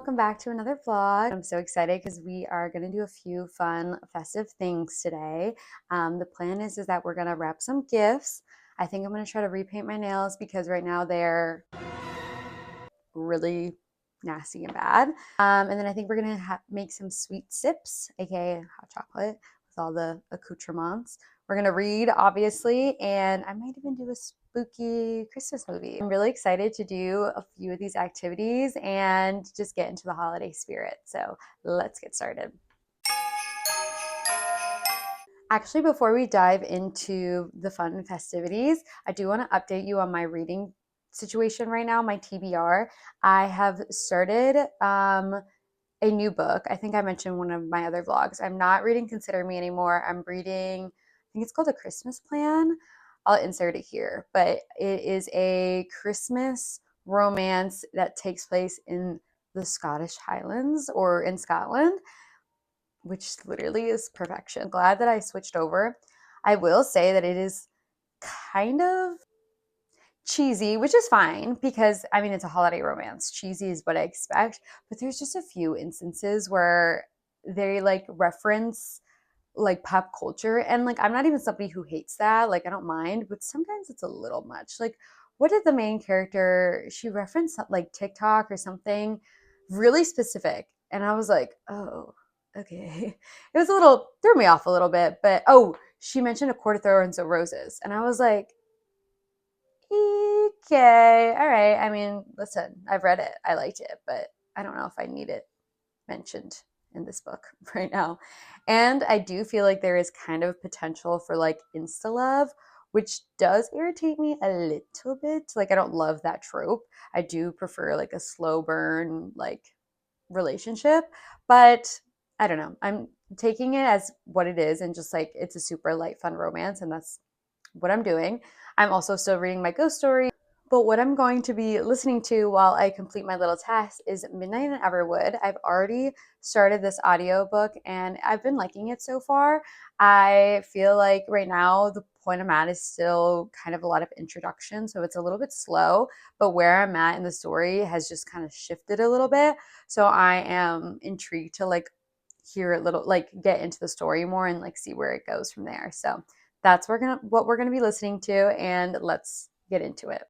welcome back to another vlog. I'm so excited because we are going to do a few fun festive things today. The plan is that we're going to wrap some gifts. I think I'm going to try to repaint my nails because right now they're really nasty and bad. And then I think we're going to make some sweet sips, aka hot chocolate, with all the accoutrements. We're going to read, obviously, and I might even do a spooky Christmas movie. I'm really excited to do a few of these activities and just get into the holiday spirit. So let's get started. Actually, before we dive into the fun festivities, I do want to update you on my reading situation right now, my TBR. I have started a new book. I think I mentioned one of my other vlogs. I'm not reading Consider Me anymore. I'm reading, I think it's called A Christmas Plan. I'll insert it here, but it is a Christmas romance that takes place in the Scottish Highlands or in Scotland, which literally is perfection. I'm glad that I switched over. I will say that it is kind of cheesy, which is fine because I mean it's a holiday romance. Cheesy is what I expect, but there's just a few instances where they like reference like pop culture, and like I'm not even somebody who hates that. Like I don't mind, but sometimes it's a little much. Like what did the main character, she referenced like TikTok or something really specific, and I was like, "Oh, okay." It was a little, threw me off a little bit, but oh, she mentioned A Court of Thorns and Roses, and I was like, okay, all right. I mean, listen, I've read it. I liked it, but I don't know if I need it mentioned in this book right now. And I do feel like there is kind of potential for like insta love, which does irritate me a little bit. Like I don't love that trope. I do prefer like a slow burn like relationship, but I don't know. I'm taking it as what it is and just like it's a super light fun romance, and that's what I'm doing. I'm also still reading my ghost story, but what I'm going to be listening to while I complete my little task is Midnight in Everwood. I've already started this audiobook and I've been liking it so far. I feel like right now the point I'm at is still kind of a lot of introduction, so it's a little bit slow, but where I'm at in the story has just kind of shifted a little bit. So I am intrigued to like hear a little, like get into the story more and like see where it goes from there. So that's what we're gonna be listening to, and let's get into it.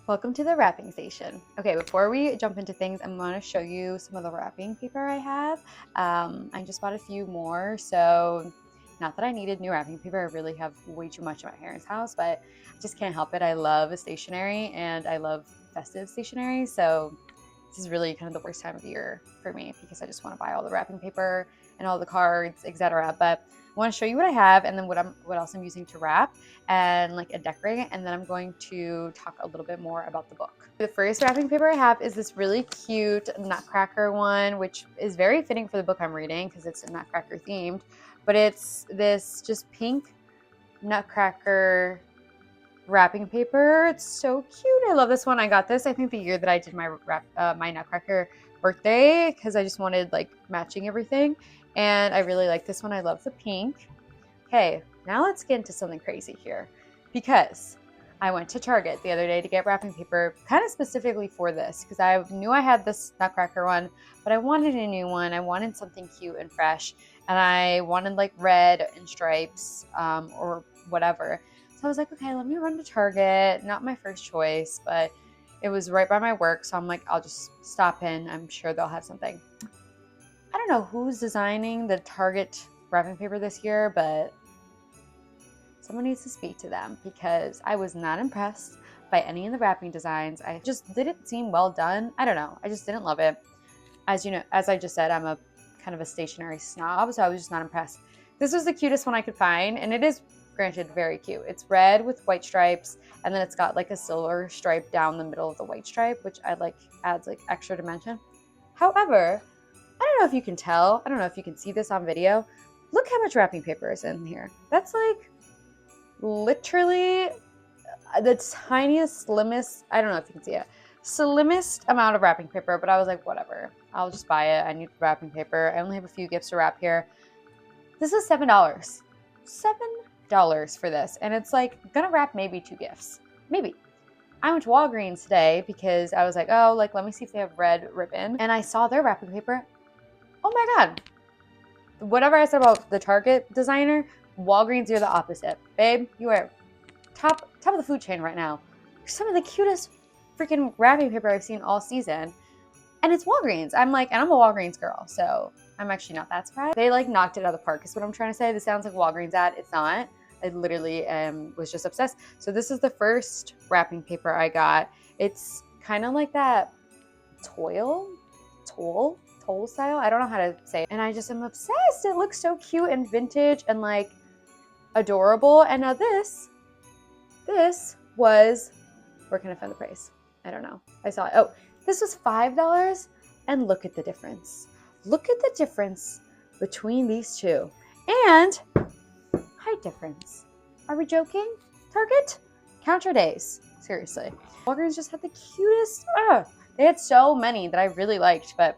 Welcome to the wrapping station. Okay, before we jump into things, I'm going to show you some of the wrapping paper I have. I just bought a few more, so not that I needed new wrapping paper. I really have way too much at my parents' house, but I just can't help it. I love stationery and I love festive stationery, so this is really kind of the worst time of year for me because I just want to buy all the wrapping paper and all the cards, etc. But I want to show you what I have and then what else I'm using to wrap and like a decorate, and then I'm going to talk a little bit more about the book. The first wrapping paper I have is this really cute nutcracker one, which is very fitting for the book I'm reading because it's nutcracker themed, but it's this just pink nutcracker wrapping paper. It's so cute. I love this one. I got this I think the year that I did my my nutcracker birthday because I just wanted like matching everything, and I really like this one. I love the pink. Okay, now let's get into something crazy here because I went to Target the other day to get wrapping paper kind of specifically for this because I knew I had this nutcracker one, but I wanted a new one. I wanted something cute and fresh, and I wanted like red and stripes or whatever. So I was like, okay, let me run to Target. Not my first choice, but it was right by my work. So I'm like, I'll just stop in. I'm sure they'll have something. I don't know who's designing the Target wrapping paper this year, but someone needs to speak to them because I was not impressed by any of the wrapping designs. I just didn't seem well done. I don't know. I just didn't love it. As you know, as I just said, I'm a kind of a stationery snob, so I was just not impressed. This was the cutest one I could find, and it is granted very cute. It's red with white stripes, and then it's got like a silver stripe down the middle of the white stripe, which I like adds like extra dimension. However, I don't know if you can tell, I don't know if you can see this on video. Look how much wrapping paper is in here. That's like literally the tiniest, slimmest, I don't know if you can see it, slimmest amount of wrapping paper, but I was like, whatever, I'll just buy it. I need wrapping paper. I only have a few gifts to wrap here. This is $7. $7 for this, and it's like gonna wrap maybe 2 gifts, maybe. I went to Walgreens today because I was like, oh, like, let me see if they have red ribbon. And I saw their wrapping paper. Oh my God. Whatever I said about the Target designer, Walgreens, you're the opposite. Babe, you are top of the food chain right now. You're some of the cutest freaking wrapping paper I've seen all season. And it's Walgreens. I'm like, and I'm a Walgreens girl, so I'm actually not that surprised. They like knocked it out of the park is what I'm trying to say. This sounds like Walgreens ad. It's not. I literally was just obsessed. So this is the first wrapping paper I got. It's kind of like that toll style. I don't know how to say it. And I just am obsessed. It looks so cute and vintage and like adorable. And now this was, where can I find the price? I don't know. I saw it. Oh, this was $5. And look at the difference. Look at the difference between these two. And height difference. Are we joking? Target? Count your days. Seriously. Walgreens just had the cutest. They had so many that I really liked, but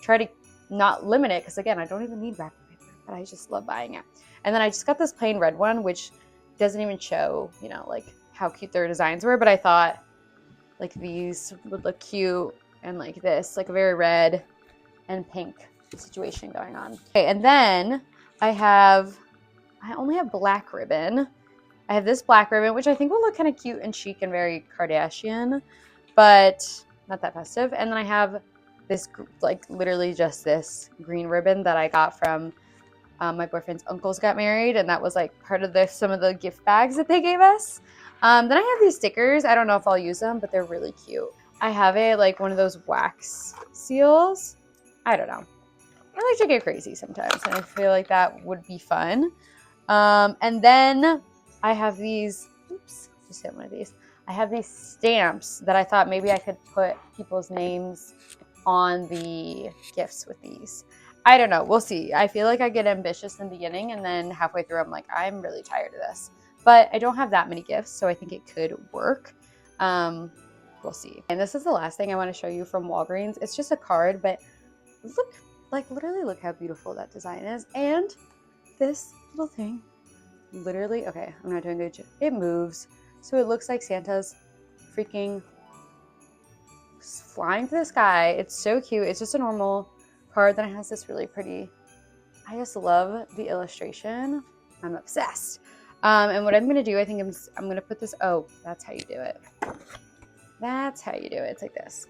try to not limit it because, again, I don't even need wrapping paper, but I just love buying it. And then I just got this plain red one, which doesn't even show, you know, like how cute their designs were, but I thought like these would look cute and like this, like a very red and pink situation going on. Okay, and then I only have black ribbon. I have this black ribbon, which I think will look kind of cute and chic and very Kardashian, but not that festive. And then I have this, like literally just this green ribbon that I got from my boyfriend's uncles got married, and that was like part of some of the gift bags that they gave us. Then I have these stickers. I don't know if I'll use them, but they're really cute. I have like one of those wax seals. I don't know. I like to get crazy sometimes, and I feel like that would be fun. And then I have these, oops, just hit one of these. I have these stamps that I thought maybe I could put people's names on the gifts with these. I don't know. We'll see. I feel like I get ambitious in the beginning, and then halfway through, I'm like, I'm really tired of this. But I don't have that many gifts, so I think it could work. We'll see. And this is the last thing I want to show you from Walgreens. It's just a card, but look, like literally look how beautiful that design is. And this little thing, literally, okay, I'm not doing good. It moves. So it looks like Santa's freaking flying through the sky. It's so cute. It's just a normal card. Then it has this really pretty, I just love the illustration. I'm obsessed. And what I'm going to do, I think I'm going to put this, oh, that's how you do it. That's how you do it. It's like this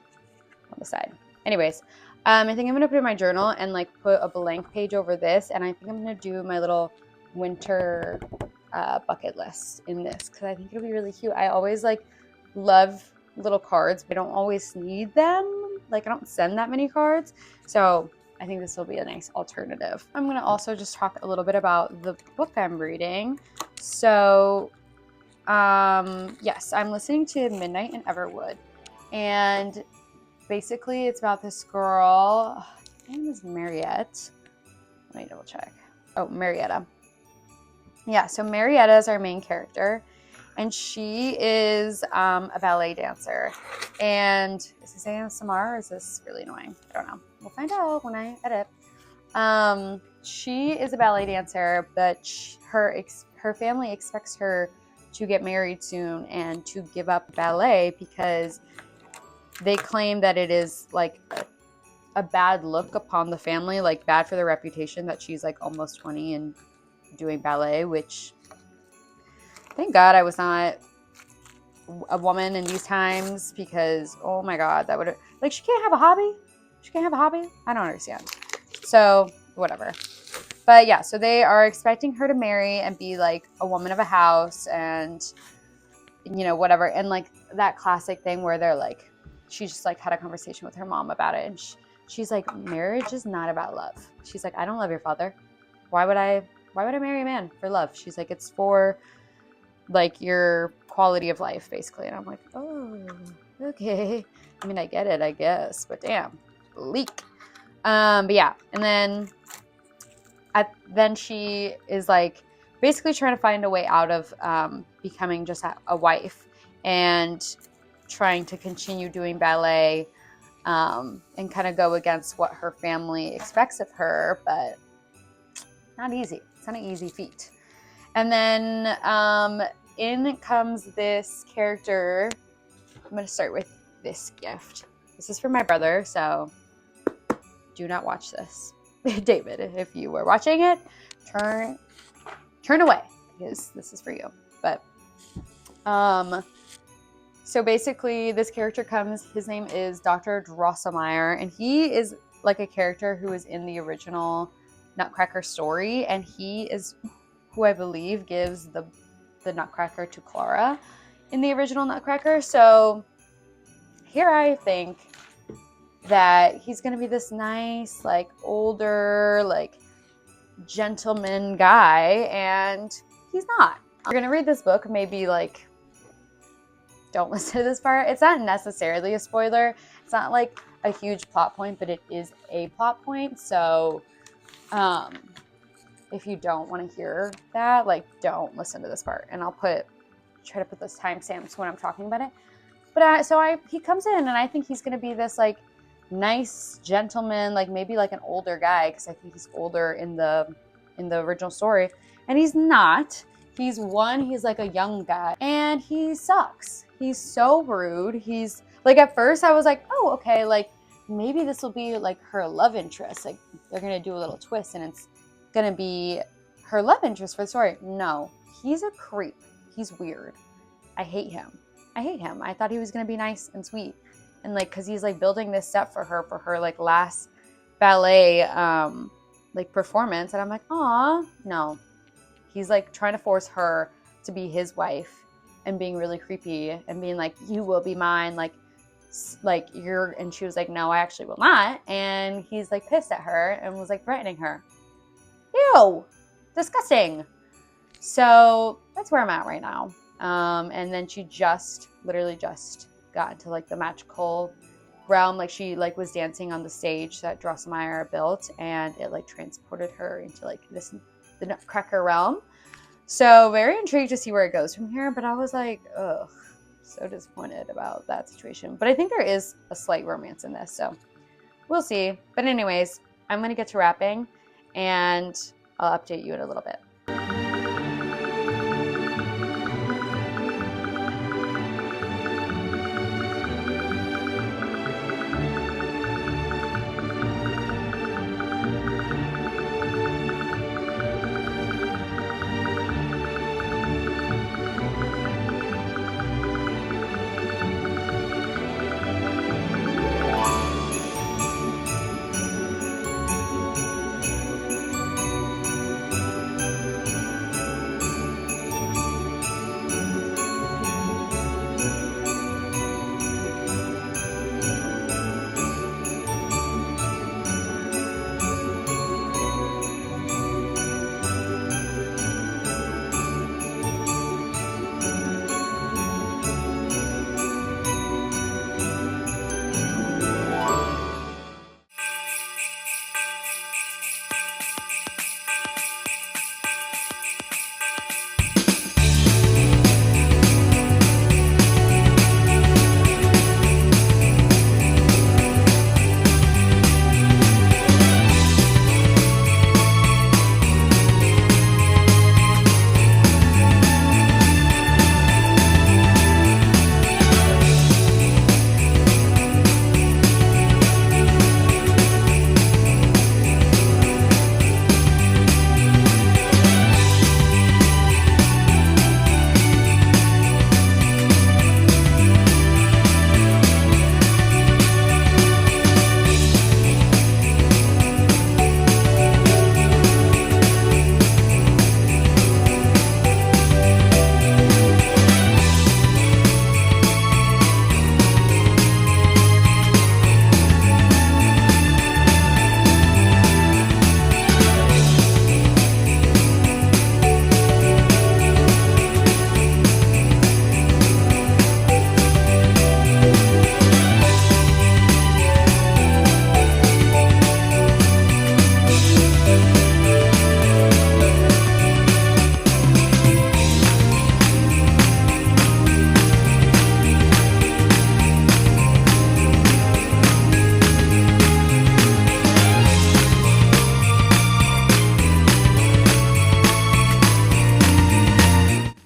on the side. Anyways, I think I'm going to put it in my journal and like put a blank page over this. And I think I'm going to do my little winter bucket list in this because I think it'll be really cute. I always like love little cards, but I don't always need them. Like I don't send that many cards. So I think this will be a nice alternative. I'm going to also just talk a little bit about the book I'm reading. So, yes, I'm listening to Midnight in Everwood. And basically it's about this girl. Her name is Mariette. Let me double check. Oh, Marietta. Yeah, so Marietta is our main character. And she is a ballet dancer. And is this ASMR or is this really annoying? I don't know. We'll find out when I edit. She is a ballet dancer, but her family expects her to get married soon and to give up ballet because they claim that it is like a bad look upon the family, like bad for their reputation that she's like almost 20 and doing ballet, which thank God I was not a woman in these times because, oh my God, that would have, like, she can't have a hobby. She can't have a hobby. I don't understand. So whatever. But yeah, so they are expecting her to marry and be like a woman of a house and, you know, whatever. And like that classic thing where they're like, she just like had a conversation with her mom about it. And she's like, marriage is not about love. She's like, I don't love your father. Why would I marry a man for love? She's like, it's for like your quality of life, basically. And I'm like, oh, okay. I mean, I get it, I guess, but damn, bleak. But yeah, and then she is like basically trying to find a way out of becoming just a wife and trying to continue doing ballet and kind of go against what her family expects of her, but not easy. It's not an easy feat. And then in comes this character I'm going to start with this gift. This is for my brother, so do not watch this. David, if you were watching it, turn away, because this is for you. But so basically this character comes, his name is Dr. Drosselmeyer, and he is like a character who is in the original Nutcracker story, and he is who I believe gives the Nutcracker to Clara in the original Nutcracker. So here I think that he's going to be this nice, like, older, like, gentleman guy, and he's not. We're going to read this book, maybe, like, don't listen to this part. It's not necessarily a spoiler. It's not, like, a huge plot point, but it is a plot point. So, if you don't want to hear that, like, don't listen to this part. And I'll try to put those timestamps when I'm talking about it. But he comes in, and I think he's going to be this, like, nice gentleman, like maybe like an older guy, because I think he's older in the original story, and he's not. He's like a young guy, and he sucks. He's so rude. He's like, at first I was like, oh, okay, like maybe this will be like her love interest, like they're gonna do a little twist and it's gonna be her love interest for the story. No, he's a creep. He's weird. I hate him. I thought he was gonna be nice and sweet, and like, because he's like building this set for her like last ballet like performance, and I'm like, aw, no. He's like trying to force her to be his wife and being really creepy and being like, you will be mine, like you're, and she was like, no, I actually will not. And he's like pissed at her and was like threatening her. Ew, disgusting. So that's where I'm at right now. And then she literally just got into like the magical realm. Like she like was dancing on the stage that Drosselmeyer built, and it like transported her into like the Nutcracker realm. So very intrigued to see where it goes from here. But I was like, ugh, so disappointed about that situation. But I think there is a slight romance in this, so we'll see. But anyways, I'm gonna get to wrapping, and I'll update you in a little bit.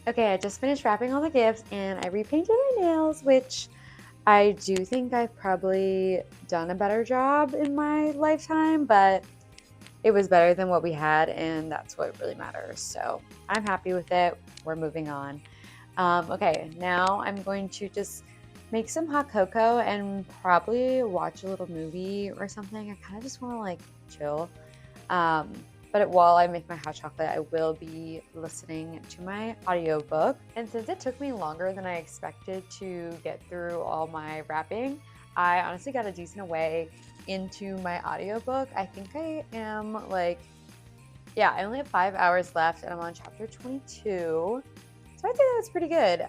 Okay, I just finished wrapping all the gifts, and I repainted my nails, which I do think I've probably done a better job in my lifetime, but it was better than what we had, and that's what really matters. So I'm happy with it. We're moving on. Okay, now I'm going to just make some hot cocoa and probably watch a little movie or something. I kind of just want to like chill. Um, but while I make my hot chocolate, I will be listening to my audiobook. And since it took me longer than I expected to get through all my wrapping, I honestly got a decent way into my audiobook. I think I am like, yeah, I only have 5 hours left and I'm on chapter 22. So I think that's pretty good.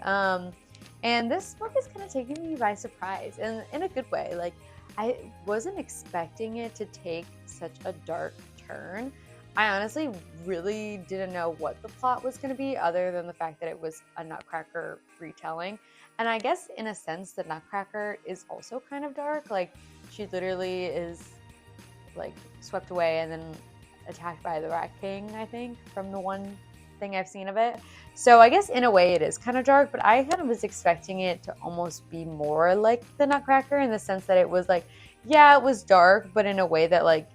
And this book is kind of taking me by surprise and in a good way. Like, I wasn't expecting it to take such a dark turn. I honestly really didn't know what the plot was going to be other than the fact that it was a nutcracker retelling. And I guess in a sense, the nutcracker is also kind of dark. Like, she literally is like swept away and then attacked by the Rat King, I think, from the one thing I've seen of it. So I guess in a way it is kind of dark, but I kind of was expecting it to almost be more like the Nutcracker in the sense that it was like, yeah, it was dark, but in a way that like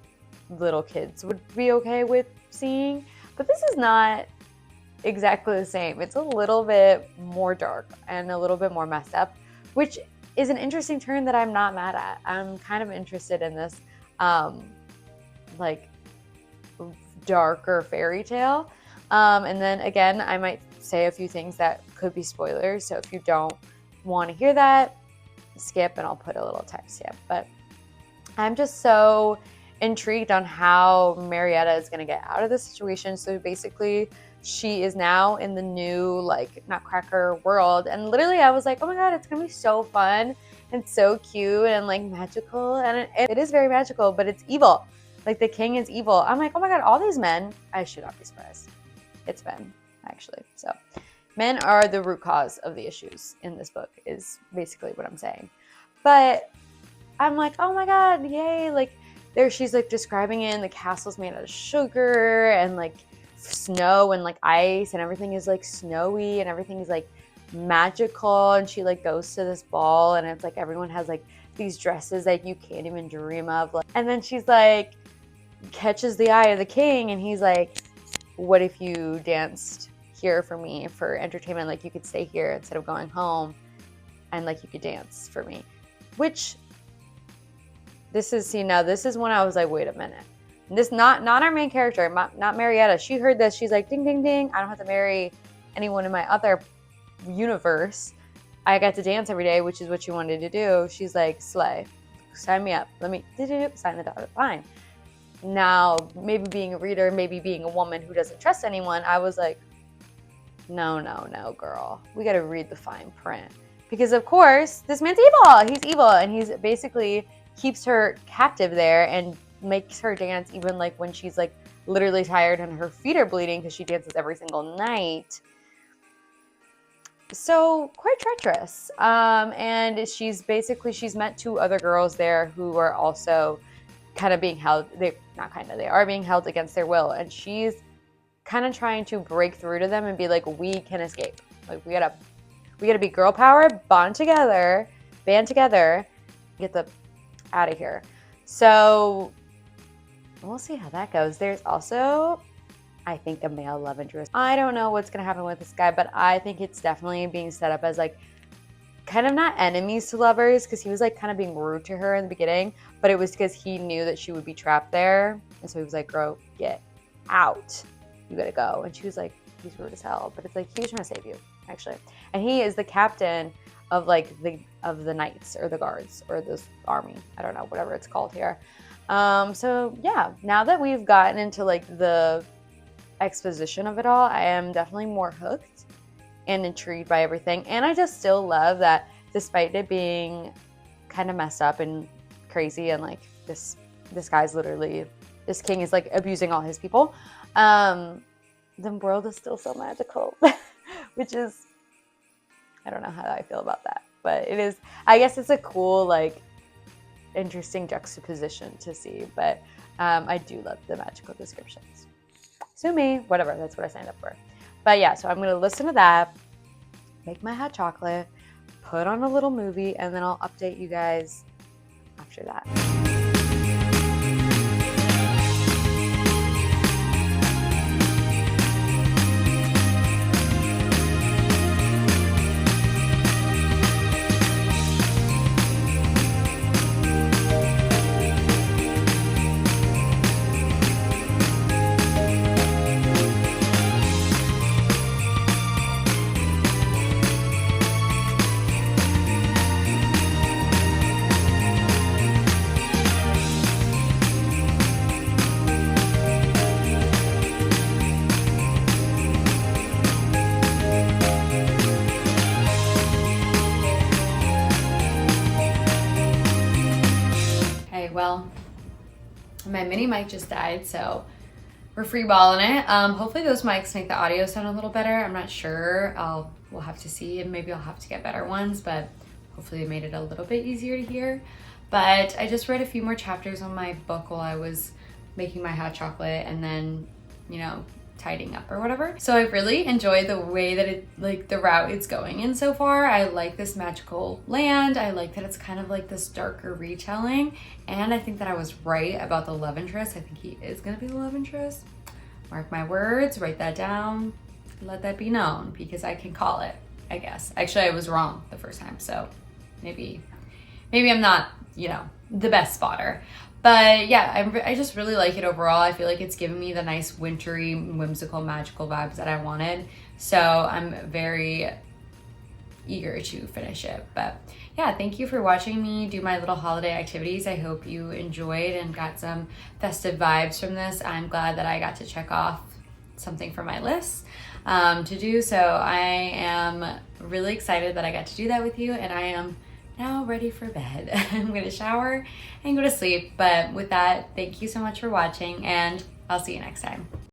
little kids would be okay with seeing. But this is not exactly the same. It's a little bit more dark and a little bit more messed up, which is an interesting turn that I'm not mad at. I'm kind of interested in this like darker fairy tale. And then again, I might say a few things that could be spoilers. So if you don't want to hear that, skip and I'll put a little text here. But I'm just so intrigued on how Marietta is going to get out of this situation. So basically, she is now in the new like Nutcracker world. And literally I was like, oh my God, it's going to be so fun and so cute and like magical. And it is very magical, but it's evil. Like the king is evil. I'm like, oh my God, all these men, I should not be surprised. It's men, actually. So men are the root cause of the issues in this book is basically what I'm saying. But I'm like, oh my God, yay. Like there she's like describing it and the castle's made out of sugar and like snow and like ice and everything is like snowy and everything is like magical. And she like goes to this ball and it's like everyone has like these dresses that you can't even dream of. And then she's like, catches the eye of the king and he's like, what if you danced here for me for entertainment? Like you could stay here instead of going home and like you could dance for me. Which this is, see, now this is when I was like, wait a minute. This not our main character, not Marietta. She heard this. She's like, ding, ding, ding. I don't have to marry anyone in my other universe. I got to dance every day, which is what she wanted to do. She's like, slay, sign me up. Let me sign the dotted line. Now, maybe being a reader, maybe being a woman who doesn't trust anyone, I was like, no, girl. We got to read the fine print. Because, of course, this man's evil. He's evil. And he's basically keeps her captive there and makes her dance even like when she's like literally tired and her feet are bleeding because she dances every single night. So quite treacherous. And she's met two other girls there who are also kind of being held, they are being held against their will. And she's kind of trying to break through to them and be like, we can escape. Like we gotta be girl power, band together, get the out of here. So we'll see how that goes. There's also, I think, a male love interest. I don't know what's gonna happen with this guy, but I think it's definitely being set up as like kind of not enemies to lovers because he was like kind of being rude to her in the beginning, but it was because he knew that she would be trapped there. And so he was like, girl, get out. You gotta go. And she was like, he's rude as hell. But it's like, he was trying to save you, actually. And he is the captain of like the knights or the guards or this army. I don't know, whatever it's called here. So yeah, now that we've gotten into like the exposition of it all, I am definitely more hooked and intrigued by everything. And I just still love that despite it being kind of messed up and crazy and like this guy's literally, this king is like abusing all his people, the world is still so magical, which is, I don't know how I feel about that, but it is, I guess it's a cool, like interesting juxtaposition to see, but I do love the magical descriptions. Sue me, whatever, that's what I signed up for. But yeah, so I'm going to listen to that, make my hot chocolate, put on a little movie, and then I'll update you guys after that. Well, my mini mic just died, so we're free balling it. Hopefully those mics make the audio sound a little better. I'm not sure. We'll have to see, and maybe I'll have to get better ones, but hopefully it made it a little bit easier to hear. But I just read a few more chapters on my book while I was making my hot chocolate and then, you know, tidying up or whatever. So I really enjoyed the way that it, like, the route it's going in so far. I like this magical land. I like that it's kind of like this darker retelling, and I think that I was right about the love interest. I think he is gonna be the love interest. Mark my words, write that down, let that be known, because I can call it, I guess. Actually, I was wrong the first time, so maybe I'm not, you know, the best spotter. But yeah, I just really like it overall. I feel like it's giving me the nice wintry, whimsical, magical vibes that I wanted. So I'm very eager to finish it. But yeah, thank you for watching me do my little holiday activities. I hope you enjoyed and got some festive vibes from this. I'm glad that I got to check off something from my list to do. So I am really excited that I got to do that with you, and I am now ready for bed. I'm gonna shower and go to sleep. But with that, thank you so much for watching, and I'll see you next time.